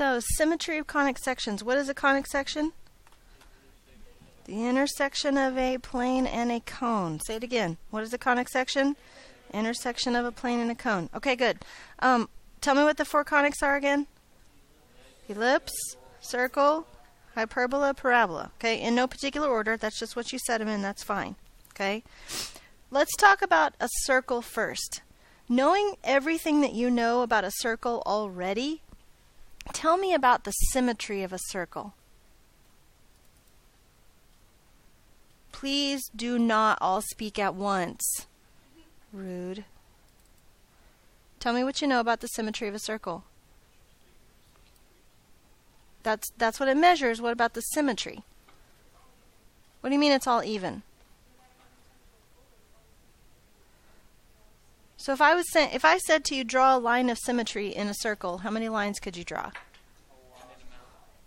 So, symmetry of conic sections. What is a conic section? The intersection of a plane and a cone. Say it again. What is a conic section? Intersection of a plane and a cone. Okay, good. Tell me what the four conics are again. Ellipse, circle, hyperbola, parabola. Okay, in no particular order. That's just what you set them in. That's fine. Okay. Let's talk about a circle first. Knowing everything that you know about a circle already, tell me about the symmetry of a circle. Please do not all speak at once. Rude. Tell me what you know about the symmetry of a circle. That's what it measures. What about the symmetry? What do you mean it's all even? So if I said to you, draw a line of symmetry in a circle, how many lines could you draw?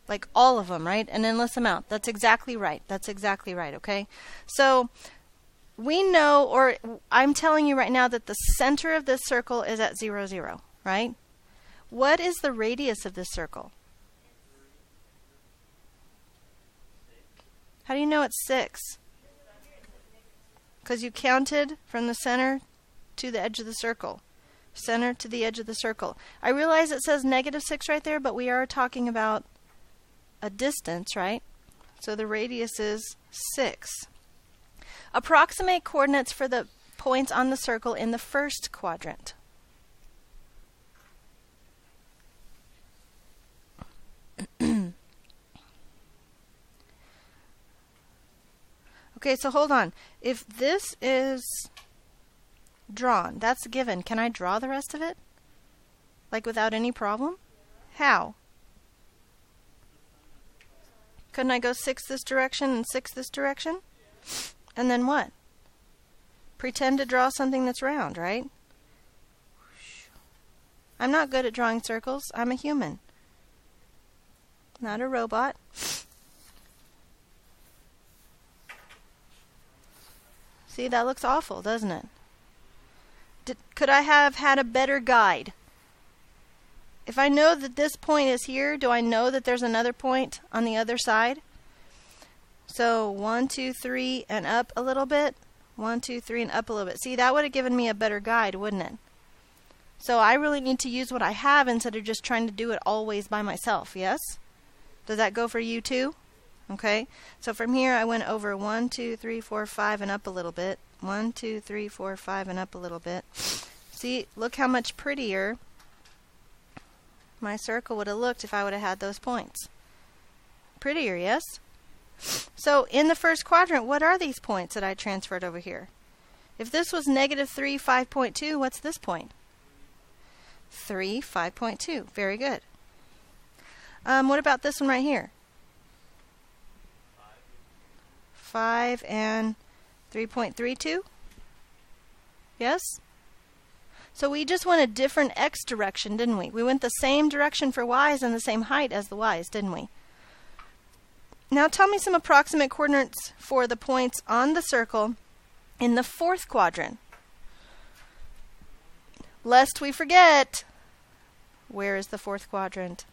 Like all of them, right? An endless amount. That's exactly right. That's exactly right, okay? So we know, or I'm telling you right now, that the center of this circle is at 0, 0, right? What is the radius of this circle? How do you know it's 6? Because you counted from the center to the edge of the circle. Center to the edge of the circle. I realize it says -6 right there, but we are talking about a distance, right? So the radius is 6. Approximate coordinates for the points on the circle in the first quadrant. Okay, so hold on. If this is drawn, that's given. Can I draw the rest of it? Like without any problem? How? Couldn't I go 6 this direction and 6 this direction? And then what? Pretend to draw something that's round, right? I'm not good at drawing circles. I'm a human. Not a robot. See, that looks awful, doesn't it? Could I have had a better guide? If I know that this point is here, do I know that there's another point on the other side? So 1, 2, 3, and up a little bit. 1, 2, 3, and up a little bit. See, that would have given me a better guide, wouldn't it? So I really need to use what I have instead of just trying to do it always by myself, yes? Does that go for you too? Okay, so from here I went over 1, 2, 3, 4, 5, and up a little bit. 1, 2, 3, 4, 5, and up a little bit. See, look how much prettier my circle would have looked if I would have had those points. Prettier, yes? So in the first quadrant, what are these points that I transferred over here? If this was -3, 5.2, what's this point? 3, 5.2. Very good. What about this one right here? 5 and 3.32? Yes? So we just went a different x direction, didn't we? We went the same direction for y's and the same height as the y's, didn't we? Now tell me some approximate coordinates for the points on the circle in the fourth quadrant. Lest we forget, where is the fourth quadrant?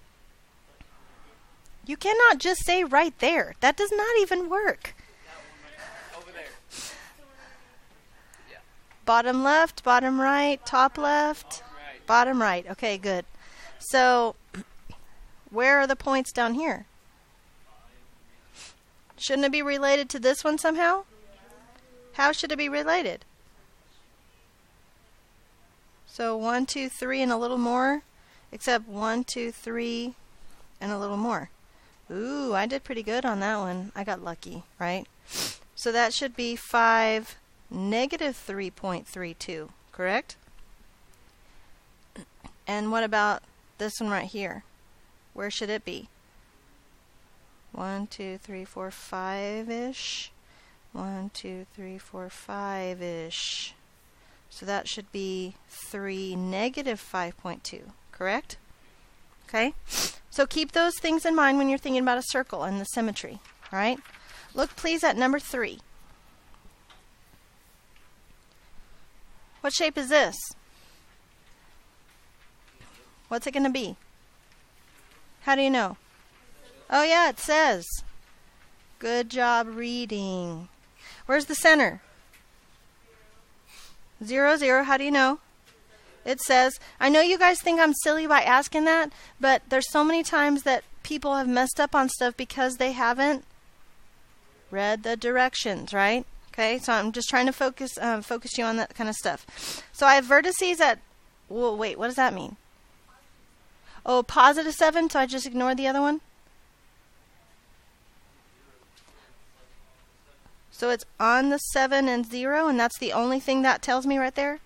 You cannot just say right there. That does not even work. Over there. Yeah. Bottom left, bottom right, top left, bottom right. Okay, good. So, where are the points down here? Shouldn't it be related to this one somehow? How should it be related? So 1, 2, 3, and a little more. Except 1, 2, 3, and a little more. Ooh, I did pretty good on that one. I got lucky, right? So that should be 5, -3.32, correct? And what about this one right here? Where should it be? 1, 2, 3, 4, 5-ish. 1, 2, 3, 4, 5-ish. So that should be 3, -5.2, correct? Okay? So keep those things in mind when you're thinking about a circle and the symmetry. All right? Look please at number 3. What shape is this? What's it going to be? How do you know? Oh yeah, it says. Good job reading. Where's the center? 0, 0. How do you know? It says. I know you guys think I'm silly by asking that, but there's so many times that people have messed up on stuff because they haven't read the directions, right? Okay, so I'm just trying to focus you on that kind of stuff. So I have vertices at, well, wait, what does that mean? Oh, positive 7, so I just ignore the other one? So it's on the 7 and 0, and that's the only thing that tells me right there?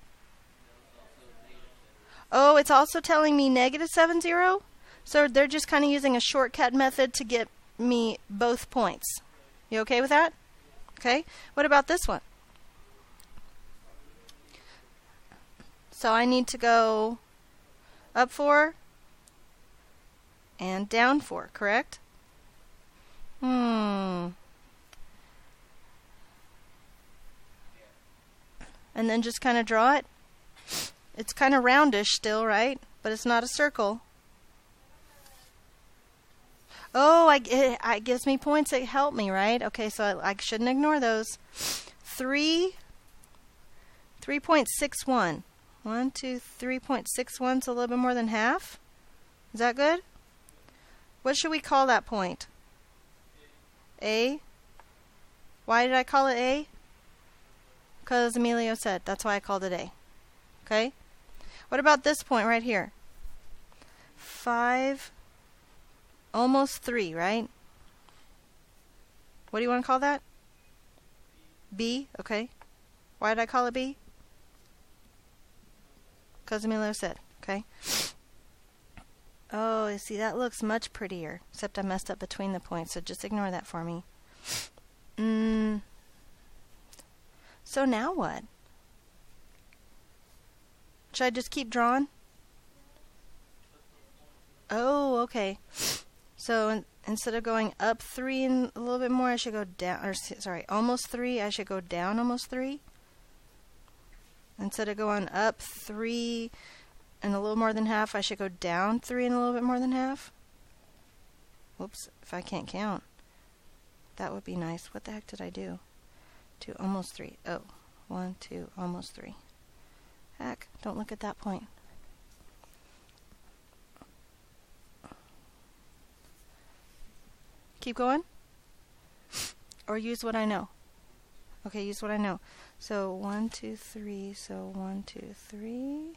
Oh, it's also telling me negative 7, 0? So they're just kind of using a shortcut method to get me both points. You okay with that? Okay. What about this one? So I need to go up 4 and down 4, correct? And then just kind of draw it. It's kind of roundish still, right? But it's not a circle. Oh, it gives me points that help me, right? Okay, so I shouldn't ignore those. 3.61. 1, 2, 3.61 is a little bit more than half. Is that good? What should we call that point? A? Why did I call it A? Because Emilio said. That's why I called it A. Okay? What about this point right here? 5, almost 3, right? What do you want to call that? B? Okay. Why did I call it B? Because Emilio said. Okay. Oh, you see, that looks much prettier. Except I messed up between the points, so just ignore that for me. So now what? Should I just keep drawing? Oh, okay. So instead of going up 3 and a little bit more, I should go down, or sorry, almost 3, I should go down almost 3. Instead of going up 3 and a little more than half, I should go down 3 and a little bit more than half. Whoops, if I can't count. That would be nice. What the heck did I do? 2, almost 3. Oh, 1, 2, almost 3. Heck, don't look at that point. Keep going? Or use what I know? Okay, use what I know. So 1, 2, 3. So 1, 2, 3.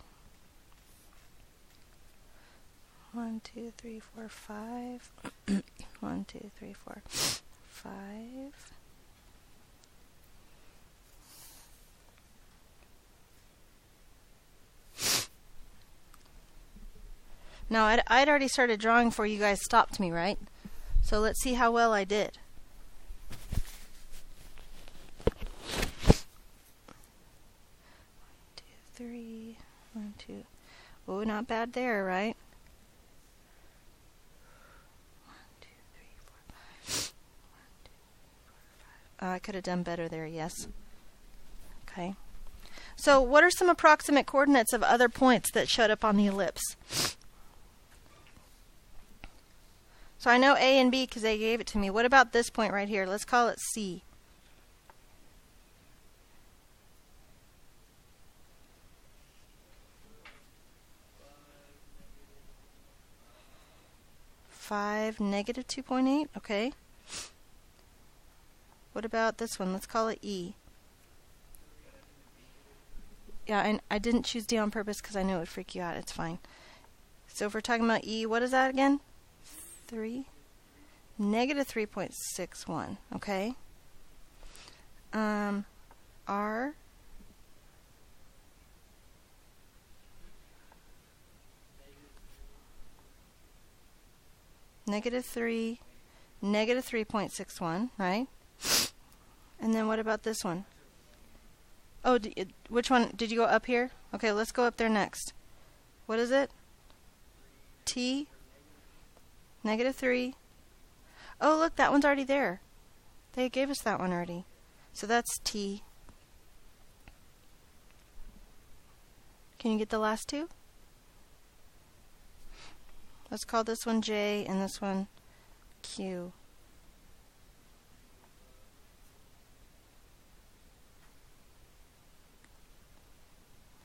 1, 2, 3, 4, 5. 1, 2, 3, 4, 5. Now, I'd already started drawing before you guys stopped me, right? So let's see how well I did. 3, 1, 2. Oh, not bad there, right? 1, 2, 3, 4, 5. 1, 2, 3, 4, 5. I could have done better there, yes. Okay. So what are some approximate coordinates of other points that showed up on the ellipse? So I know A and B because they gave it to me. What about this point right here? Let's call it C. negative 2.8. Okay. What about this one? Let's call it E. Yeah, and I didn't choose D on purpose because I knew it would freak you out. It's fine. So if we're talking about E, what is that again? 3. Negative 3.61. Okay. R. Negative 3. Negative 3.61. Right? And then what about this one? Oh, which one? Did you go up here? Okay, let's go up there next. What is it? T. Negative 3. Oh, look, that one's already there. They gave us that one already. So that's T. Can you get the last two? Let's call this one J and this one Q.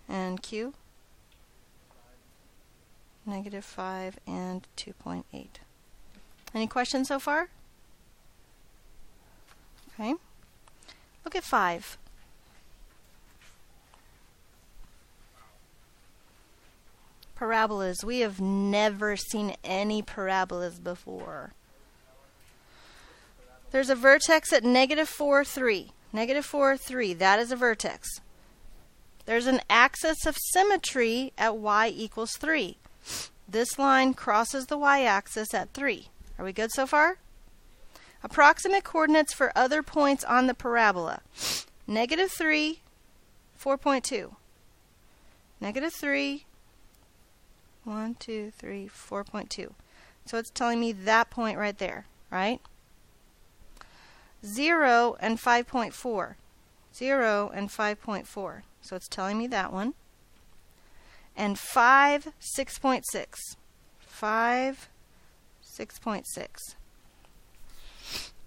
And Q? -5 and 2.8. Any questions so far? Okay. Look at 5. Parabolas. We have never seen any parabolas before. There's a vertex at -4, 3. -4, 3. That is a vertex. There's an axis of symmetry at y equals 3. This line crosses the y-axis at 3. Are we good so far? Approximate coordinates for other points on the parabola. -3, 4.2. -3, 1, 2, 3, 4.2. So it's telling me that point right there, right? 0 and 5.4. 0 and 5.4. So it's telling me that one. And 5, 6.6. 5, 6.6.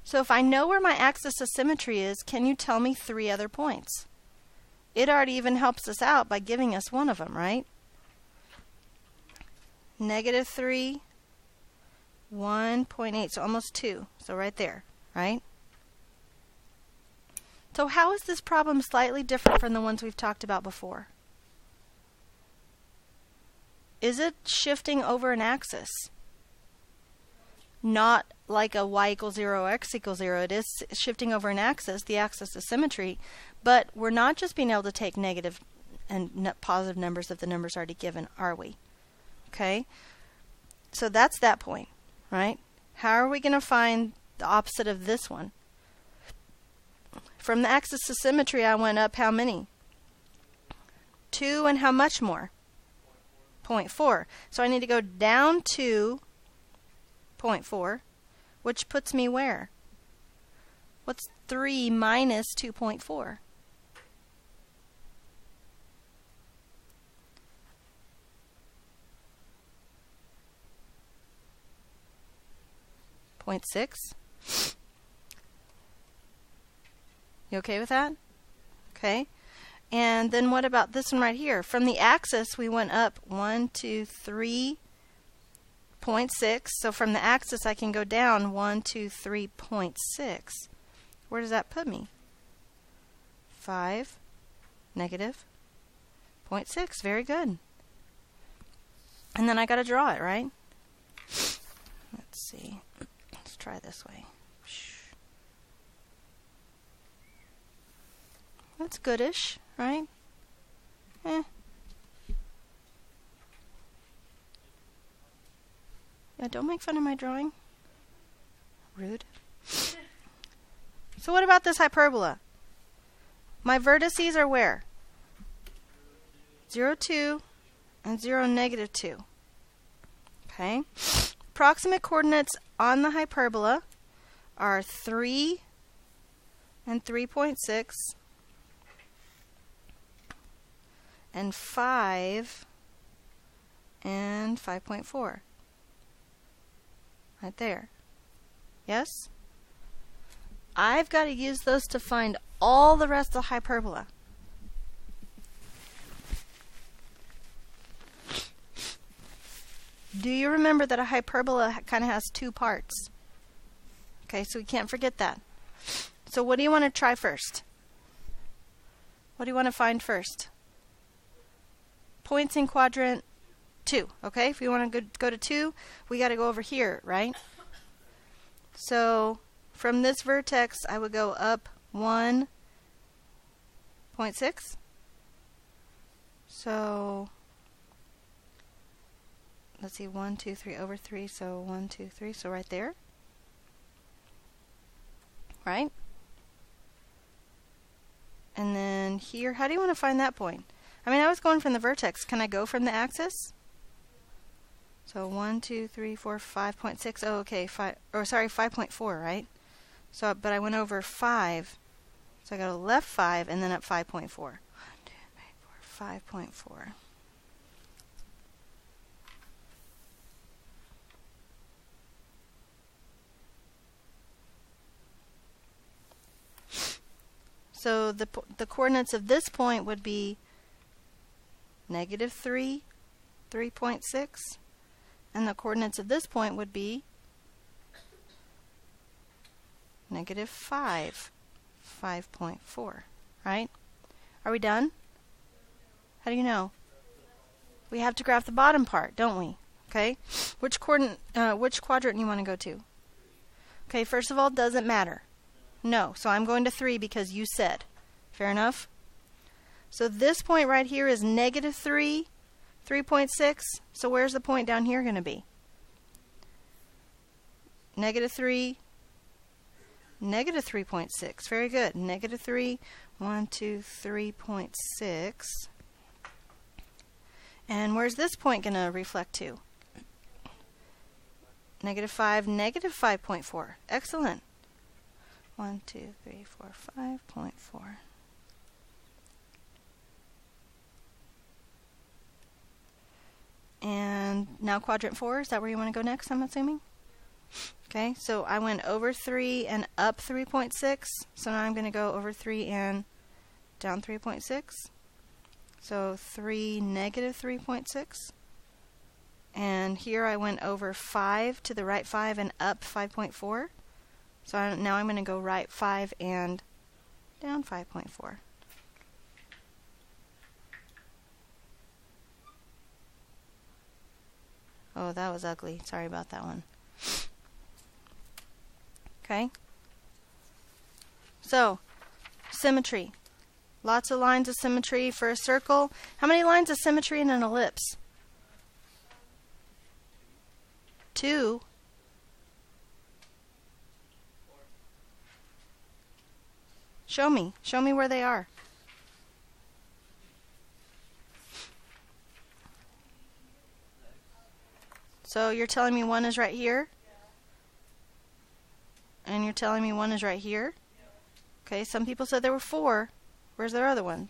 So if I know where my axis of symmetry is, can you tell me 3 other points? It already even helps us out by giving us one of them, right? -3, 1.8, so almost 2. So right there, right? So how is this problem slightly different from the ones we've talked about before? Is it shifting over an axis? Not like a y equals 0 or x equals 0. It is shifting over an axis, the axis of symmetry, but we're not just being able to take negative and positive numbers of the numbers already given, are we? Okay? So that's that point, right? How are we going to find the opposite of this one? From the axis of symmetry, I went up how many? 2 and how much more? 0.4. So I need to go down to 0.4, which puts me where? What's 3 minus 2.4? 0.6. You okay with that? Okay. And then what about this one right here? From the axis, we went up 1, 2, 3.6. So from the axis, I can go down 1, 2, 3.6. Where does that put me? 5, -0.6. Very good. And then I got to draw it, right? Let's see. Let's try this way. That's goodish, right? Yeah, don't make fun of my drawing. Rude. So what about this hyperbola? My vertices are where? 0, 2, and 0, -2. Okay. Approximate coordinates on the hyperbola are 3 and 3.6. And 5 and 5.4. Right there. Yes? I've got to use those to find all the rest of the hyperbola. Do you remember that a hyperbola kind of has 2 parts? Okay, so we can't forget that. So what do you want to try first? What do you want to find first? Points in quadrant 2. Okay, if we want to go to 2, we got to go over here, right? So from this vertex, I would go up 1.6. So let's see, 1, 2, 3 over 3. So 1, 2, 3. So right there, right? And then here, how do you want to find that point? I mean, I was going from the vertex. Can I go from the axis? So 1, 2, 3, 4, 5.6. Oh, okay. 5.4, right? So, but I went over 5. So I go left 5 and then up 5.4. 1, 2, 3, 4, 5.4. So the coordinates of this point would be -3, 3.6, and the coordinates of this point would be -5, 5.4, right? Are we done? How do you know? We have to graph the bottom part, don't we? Okay. Which quadrant you want to go to? Okay, first of all, doesn't matter. No, so I'm going to 3 because you said. Fair enough? So this point right here is -3, 3.6. So where's the point down here going to be? -3, -3.6. Very good. -3, 1, 2, 3.6. And where's this point going to reflect to? -5, -5.4. Excellent. 1, 2, 3, 4, 5.4. And now quadrant 4, is that where you want to go next, I'm assuming? Okay, so I went over 3 and up 3.6. So now I'm going to go over 3 and down 3.6. So 3, -3.6. And here I went over 5 to the right 5 and up 5.4. So now I'm going to go right 5 and down 5.4. Oh, that was ugly. Sorry about that one. Okay. So, symmetry. Lots of lines of symmetry for a circle. How many lines of symmetry in an ellipse? 2. Show me. Show me where they are. So you're telling me one is right here? And you're telling me one is right here? Okay, some people said there were 4. Where's their other one?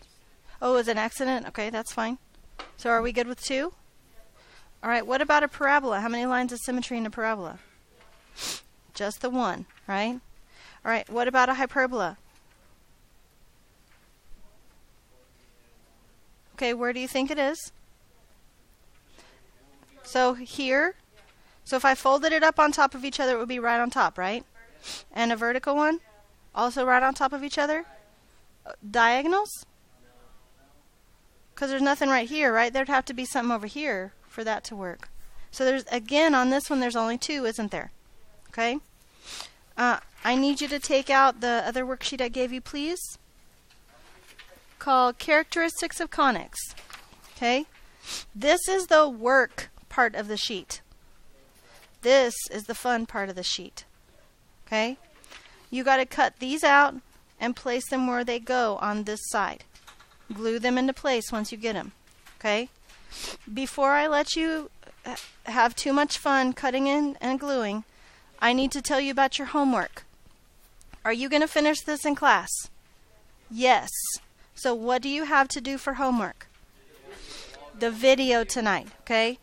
Oh, it was an accident? Okay, that's fine. So are we good with 2? Alright, what about a parabola? How many lines of symmetry in a parabola? Just the one, right? Alright, what about a hyperbola? Okay, where do you think it is? So here, so if I folded it up on top of each other, it would be right on top, right? And a vertical one? Also right on top of each other? Diagonals? Because there's nothing right here, right? There'd have to be something over here for that to work. So there's, again, on this one, there's only 2, isn't there? Okay? I need you to take out the other worksheet I gave you, please. Called Characteristics of Conics. Okay? This is the work part of the sheet. This is the fun part of the sheet. Okay? You got to cut these out and place them where they go on this side. Glue them into place once you get them. Okay? Before I let you have too much fun cutting in and gluing, I need to tell you about your homework. Are you going to finish this in class? Yes. So what do you have to do for homework? The video tonight, okay?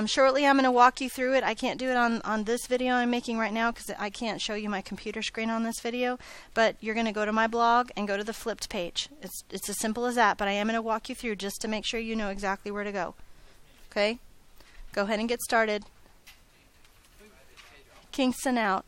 Shortly I'm going to walk you through it. I can't do it on this video I'm making right now because I can't show you my computer screen on this video, but you're going to go to my blog and go to the flipped page. It's as simple as that, but I am going to walk you through just to make sure you know exactly where to go. Okay? Go ahead and get started. Kingston out.